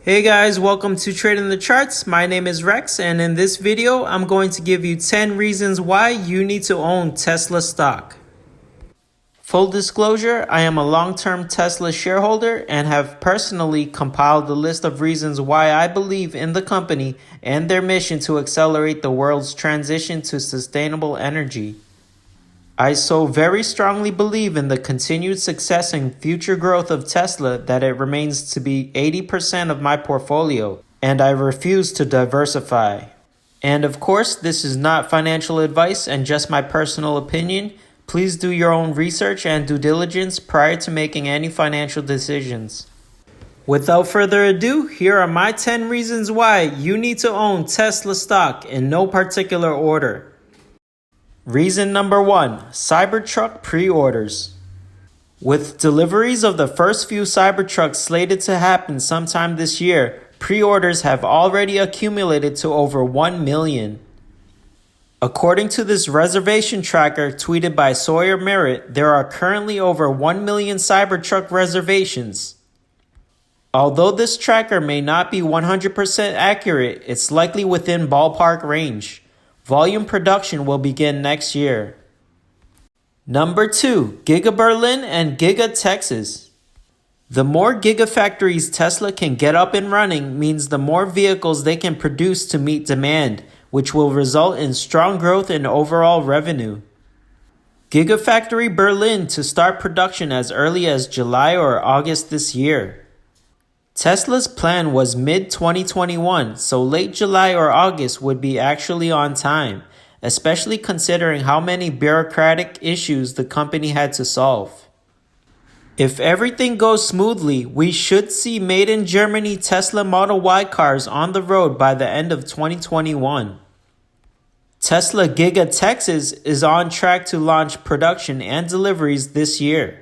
Hey guys, welcome to Trading the Charts. My name is Rex, and in this video, I'm going to give you 10 reasons why you need to own Tesla stock. Full disclosure, I am a long-term Tesla shareholder and have personally compiled a list of reasons why I believe in the company and their mission to accelerate the world's transition to sustainable energy. I so very strongly believe in the continued success and future growth of Tesla that it remains to be 80% of my portfolio, and I refuse to diversify. And of course, this is not financial advice and just my personal opinion. Please do your own research and due diligence prior to making any financial decisions. Without further ado, here are my 10 reasons why you need to own Tesla stock in no particular order. Reason number 1, Cybertruck pre-orders. With deliveries of the first few Cybertrucks slated to happen sometime this year, pre-orders have already accumulated to over 1 million. According to this reservation tracker tweeted by Sawyer Merritt, there are currently over 1 million Cybertruck reservations. Although this tracker may not be 100% accurate, it's likely within ballpark range. Volume production will begin next year. Number 2, Giga Berlin and Giga Texas. The more Gigafactories Tesla can get up and running means the more vehicles they can produce to meet demand, which will result in strong growth in overall revenue. Gigafactory Berlin to start production as early as July or August this year. Tesla's plan was mid-2021, so late July or August would be actually on time, especially considering how many bureaucratic issues the company had to solve. If everything goes smoothly, we should see made in Germany Tesla Model Y cars on the road by the end of 2021. Tesla Giga Texas is on track to launch production and deliveries this year.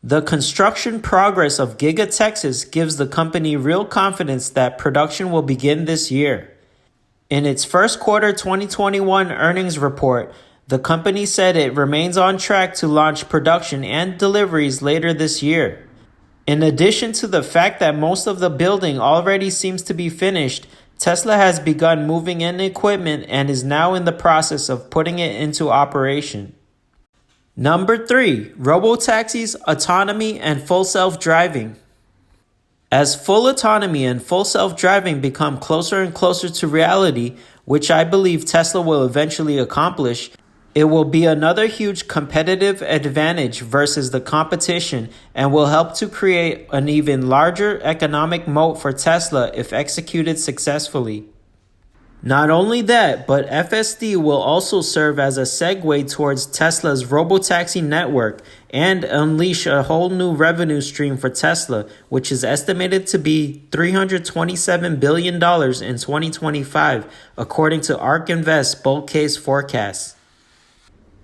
The construction progress of Giga Texas gives the company real confidence that production will begin this year. In its first quarter 2021 earnings report, the company said it remains on track to launch production and deliveries later this year. In addition to the fact that most of the building already seems to be finished, Tesla has begun moving in equipment and is now in the process of putting it into operation. Number 3, robotaxis, autonomy, and full self-driving. As full autonomy and full self-driving become closer and closer to reality, which I believe Tesla will eventually accomplish, it will be another huge competitive advantage versus the competition and will help to create an even larger economic moat for Tesla if executed successfully. Not only that, but FSD will also serve as a segue towards Tesla's robotaxi network and unleash a whole new revenue stream for Tesla, which is estimated to be $327 billion in 2025, according to ARK Invest's bull case forecasts.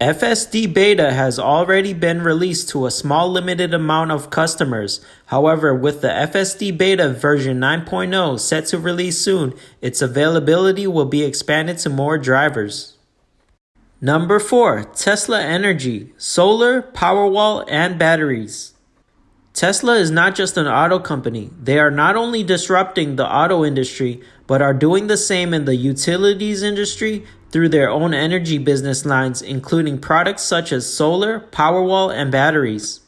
FSD Beta has already been released to a small limited amount of customers. However, with the FSD Beta version 9.0 set to release soon, its availability will be expanded to more drivers. Number 4, Tesla Energy, solar, Powerwall, and batteries. Tesla is not just an auto company. They are not only disrupting the auto industry, but are doing the same in the utilities industry through their own energy business lines, including products such as solar, Powerwall, and batteries.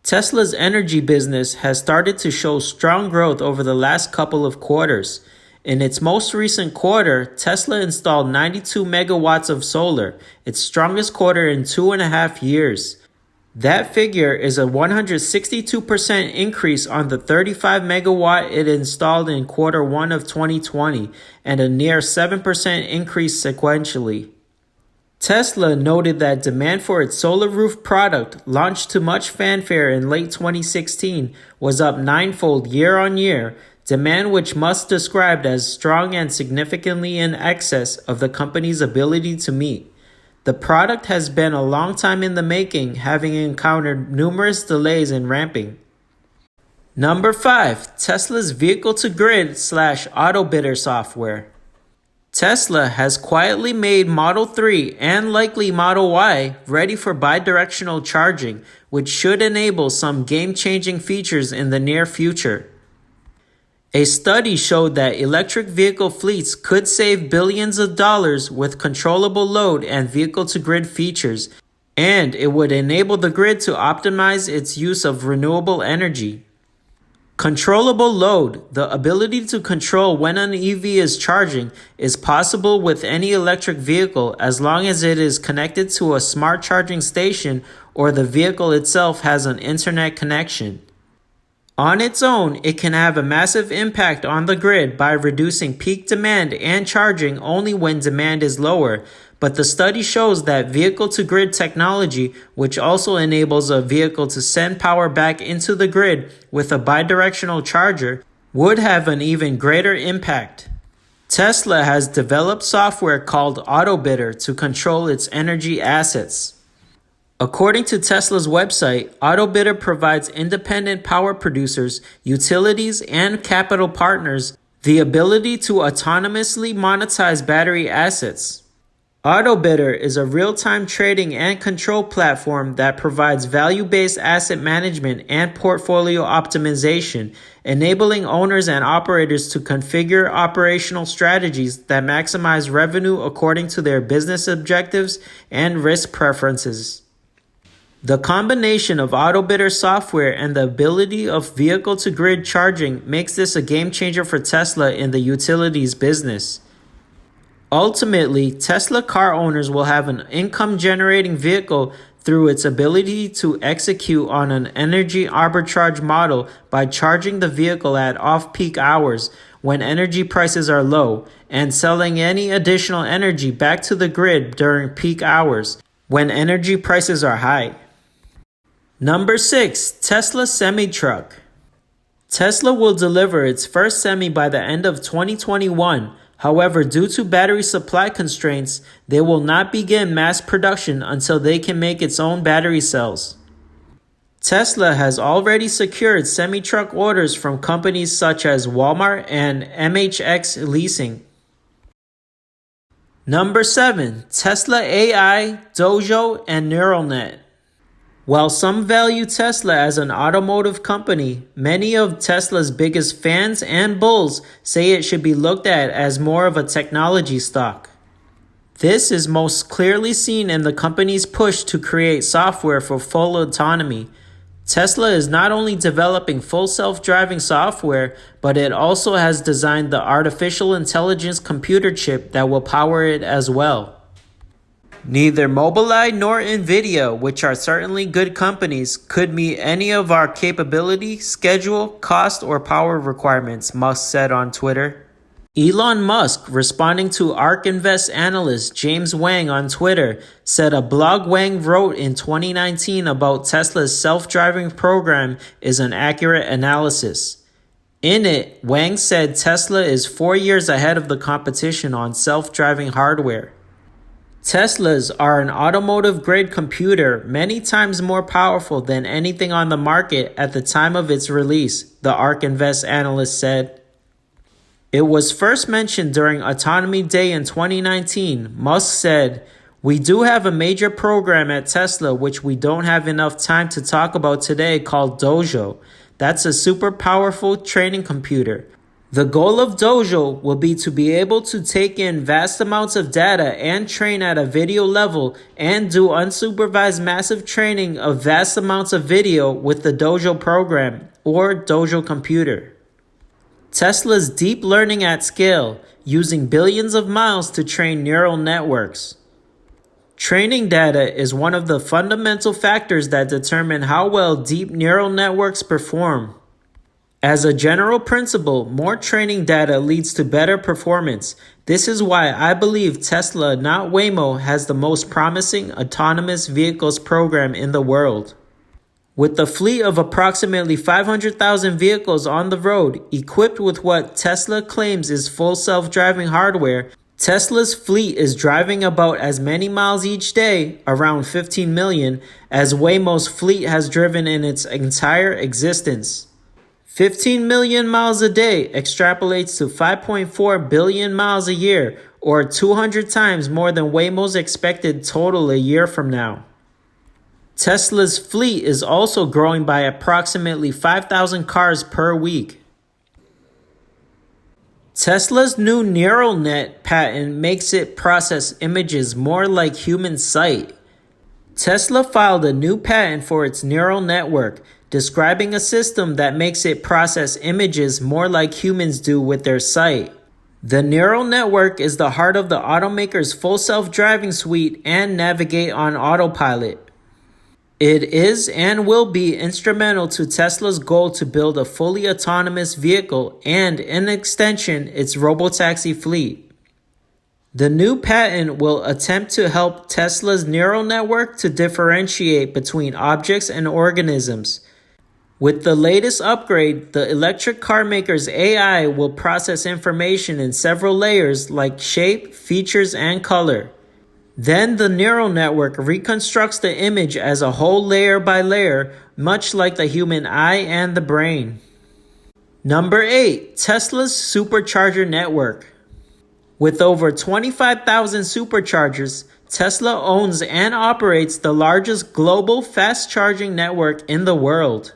Tesla's energy business has started to show strong growth over the last couple of quarters. In its most recent quarter, Tesla installed 92 megawatts of solar, its strongest quarter in 2.5 years. That figure is a 162% increase on the 35 megawatt it installed in quarter 1 of 2020 and a near 7% increase sequentially. Tesla noted that demand for its solar roof product, launched to much fanfare in late 2016, was up 9-fold year on year, demand which must be described as strong and significantly in excess of the company's ability to meet. The product has been a long time in the making, having encountered numerous delays in ramping. Number 5, Tesla's vehicle-to-grid/auto bidder software. Tesla has quietly made Model 3 and likely Model Y ready for bidirectional charging, which should enable some game-changing features in the near future. A study showed that electric vehicle fleets could save billions of dollars with controllable load and vehicle-to-grid features, and it would enable the grid to optimize its use of renewable energy. Controllable load, the ability to control when an EV is charging, is possible with any electric vehicle as long as it is connected to a smart charging station or the vehicle itself has an internet connection. On its own, it can have a massive impact on the grid by reducing peak demand and charging only when demand is lower, but the study shows that vehicle-to-grid technology, which also enables a vehicle to send power back into the grid with a bidirectional charger, would have an even greater impact. Tesla has developed software called AutoBidder to control its energy assets. According to Tesla's website, AutoBidder provides independent power producers, utilities, and capital partners the ability to autonomously monetize battery assets. AutoBidder is a real-time trading and control platform that provides value-based asset management and portfolio optimization, enabling owners and operators to configure operational strategies that maximize revenue according to their business objectives and risk preferences. The combination of AutoBidder software and the ability of vehicle-to-grid charging makes this a game-changer for Tesla in the utilities business. Ultimately, Tesla car owners will have an income-generating vehicle through its ability to execute on an energy arbitrage model by charging the vehicle at off-peak hours when energy prices are low and selling any additional energy back to the grid during peak hours when energy prices are high. Number 6. Tesla Semi-Truck. Tesla will deliver its first Semi by the end of 2021. However, due to battery supply constraints, they will not begin mass production until they can make its own battery cells. Tesla has already secured semi-truck orders from companies such as Walmart and MHX Leasing. Number 7. Tesla AI, Dojo, and Neural Net. While some value Tesla as an automotive company, many of Tesla's biggest fans and bulls say it should be looked at as more of a technology stock. This is most clearly seen in the company's push to create software for full autonomy. Tesla is not only developing full self-driving software, but it also has designed the artificial intelligence computer chip that will power it as well. Neither Mobileye nor Nvidia, which are certainly good companies, could meet any of our capability, schedule, cost, or power requirements, Musk said on Twitter. Elon Musk, responding to ARK Invest analyst James Wang on Twitter, said a blog Wang wrote in 2019 about Tesla's self-driving program is an accurate analysis. In it, Wang said Tesla is 4 years ahead of the competition on self-driving hardware. Teslas are an automotive-grade computer many times more powerful than anything on the market at the time of its release, the ARK Invest analyst said. It was first mentioned during Autonomy Day in 2019. Musk said, "We do have a major program at Tesla which we don't have enough time to talk about today called Dojo. That's a super powerful training computer. The goal of Dojo will be to be able to take in vast amounts of data and train at a video level and do unsupervised massive training of vast amounts of video with the Dojo program or Dojo computer." Tesla's deep learning at scale, using billions of miles to train neural networks. Training data is one of the fundamental factors that determine how well deep neural networks perform. As a general principle, more training data leads to better performance. This is why I believe Tesla, not Waymo, has the most promising autonomous vehicles program in the world. With a fleet of approximately 500,000 vehicles on the road, equipped with what Tesla claims is full self-driving hardware, Tesla's fleet is driving about as many miles each day, around 15 million, as Waymo's fleet has driven in its entire existence. 15 million miles a day extrapolates to 5.4 billion miles a year, or 200 times more than Waymo's expected total a year from now. Tesla's fleet is also growing by approximately 5,000 cars per week. Tesla's new neural net patent makes it process images more like human sight. Tesla filed a new patent for its neural network, describing a system that makes it process images more like humans do with their sight. The neural network is the heart of the automaker's full self-driving suite and navigate on autopilot. It is and will be instrumental to Tesla's goal to build a fully autonomous vehicle and, in extension, its robotaxi fleet. The new patent will attempt to help Tesla's neural network to differentiate between objects and organisms. With the latest upgrade, the electric car maker's AI will process information in several layers like shape, features, and color. Then the neural network reconstructs the image as a whole layer by layer, much like the human eye and the brain. Number 8. Tesla's Supercharger network. With over 25,000 superchargers, Tesla owns and operates the largest global fast-charging network in the world.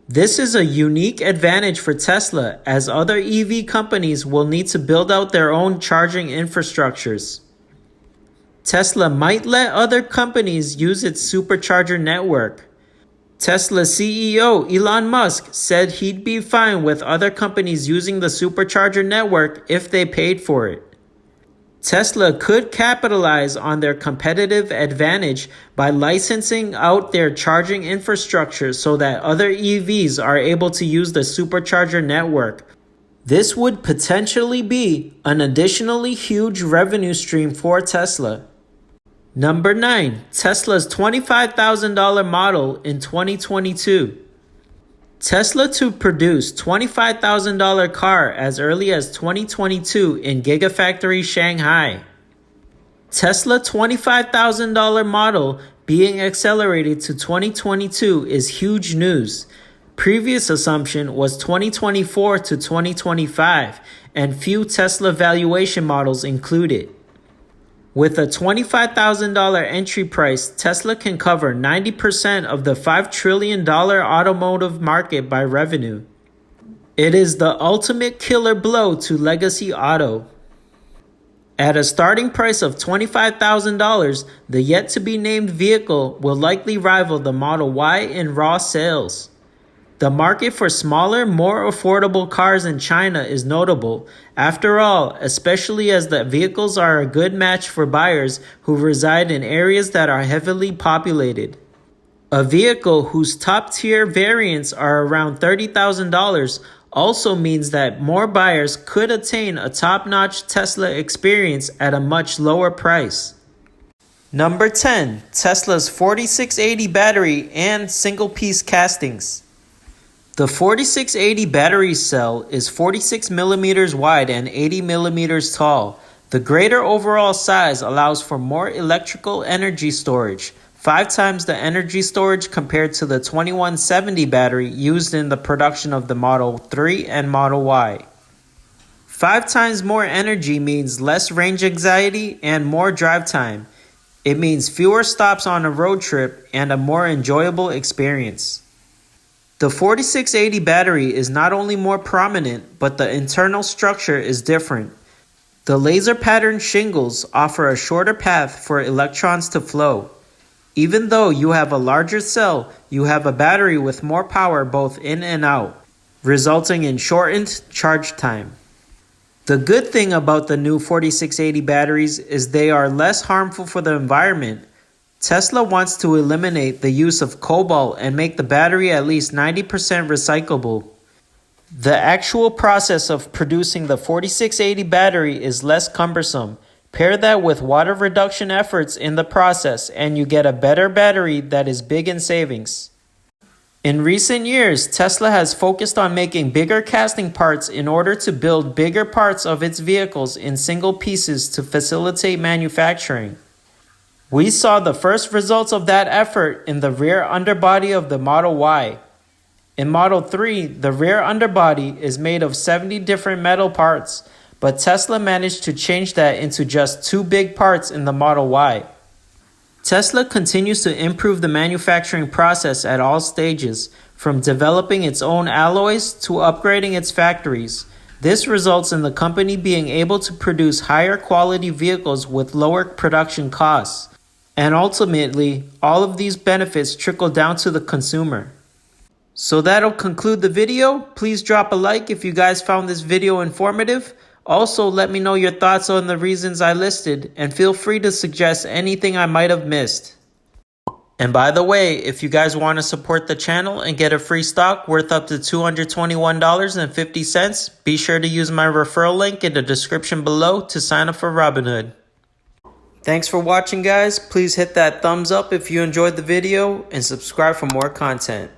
This is a unique advantage for Tesla, as other EV companies will need to build out their own charging infrastructures. Tesla might let other companies use its supercharger network. Tesla CEO Elon Musk said he'd be fine with other companies using the supercharger network if they paid for it. Tesla could capitalize on their competitive advantage by licensing out their charging infrastructure so that other EVs are able to use the supercharger network. This would potentially be an additionally huge revenue stream for Tesla. Number 9. Tesla's $25,000 model in 2022. Tesla to produce $25,000 car as early as 2022 in Gigafactory, Shanghai. Tesla $25,000 model being accelerated to 2022 is huge news. Previous assumption was 2024 to 2025, and few Tesla valuation models included. With a $25,000 entry price, Tesla can cover 90% of the $5 trillion automotive market by revenue. It is the ultimate killer blow to legacy auto. At a starting price of $25,000, the yet-to-be-named vehicle will likely rival the Model Y in raw sales. The market for smaller, more affordable cars in China is notable, after all, especially as the vehicles are a good match for buyers who reside in areas that are heavily populated. A vehicle whose top-tier variants are around $30,000 also means that more buyers could attain a top-notch Tesla experience at a much lower price. Number 10. Tesla's 4680 battery and single-piece castings. The 4680 battery cell is 46 millimeters wide and 80 millimeters tall. The greater overall size allows for more electrical energy storage, 5 times the energy storage compared to the 2170 battery used in the production of the Model 3 and Model Y. 5 times more energy means less range anxiety and more drive time. It means fewer stops on a road trip and a more enjoyable experience. The 4680 battery is not only more prominent, but the internal structure is different. The laser pattern shingles offer a shorter path for electrons to flow. Even though you have a larger cell, you have a battery with more power both in and out, resulting in shortened charge time. The good thing about the new 4680 batteries is they are less harmful for the environment. Tesla wants to eliminate the use of cobalt and make the battery at least 90% recyclable. The actual process of producing the 4680 battery is less cumbersome. Pair that with water reduction efforts in the process and you get a better battery that is big in savings. In recent years, Tesla has focused on making bigger casting parts in order to build bigger parts of its vehicles in single pieces to facilitate manufacturing. We saw the first results of that effort in the rear underbody of the Model Y. In Model 3, the rear underbody is made of 70 different metal parts, but Tesla managed to change that into just 2 big parts in the Model Y. Tesla continues to improve the manufacturing process at all stages, from developing its own alloys to upgrading its factories. This results in the company being able to produce higher quality vehicles with lower production costs. And ultimately, all of these benefits trickle down to the consumer. So that'll conclude the video. Please drop a like if you guys found this video informative. Also, let me know your thoughts on the reasons I listed, and feel free to suggest anything I might have missed. And by the way, if you guys want to support the channel and get a free stock worth up to $221.50, be sure to use my referral link in the description below to sign up for Robinhood. Thanks for watching, guys. Please hit that thumbs up if you enjoyed the video and subscribe for more content.